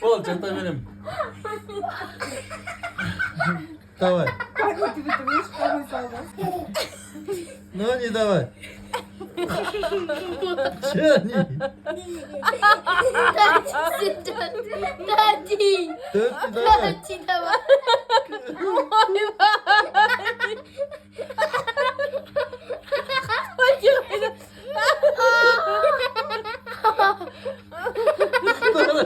Бол, жата берем. Давай. Как ты думаешь, кому салдас? Ну, не давай. Чани. Тати. Тати, давай. Тати, давай. Давай,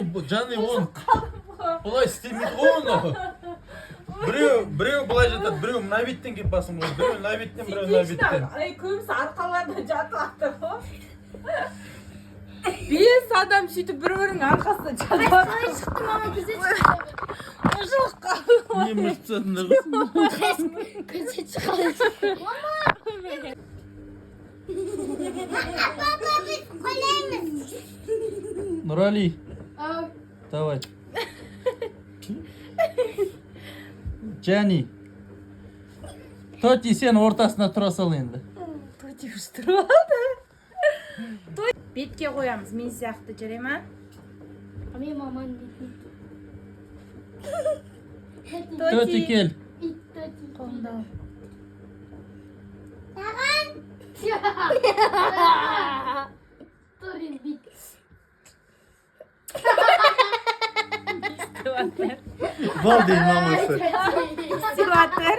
бол. Жаны он. Бұлай істемейді оны. Біреу бұлай жатады, біреу мына беттен келіп басын қойды. Біреу мына беттен, біреу мына беттен. Көбісі арқаларда жатып ғой. 5 адам сөйтіп бір-бірінің арқасында жатып. Қалай шықты мама көзе шықты. Жоқ қалды. Не мұртсадың қыз? Көзе қалай шықты. Папа, біз қолаймыз. Нұрали, давай. Жани. Тоти, сен ортасына тұра сал енді. Тоти ұштырып алды. Бетке қоямыз, мен сияқты жүре ма? Мен маманың бетіне. Тоти, кел. Қолымда. Таған. Торин бит. Бол дейін мамасы. Сыйлатыр.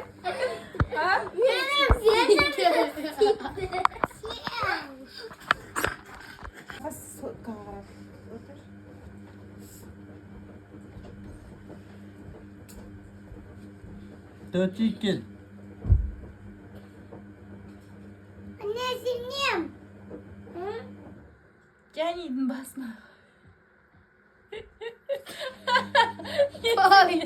Тоти, кел. Anne sinem. Жәнейдің басына. Ой.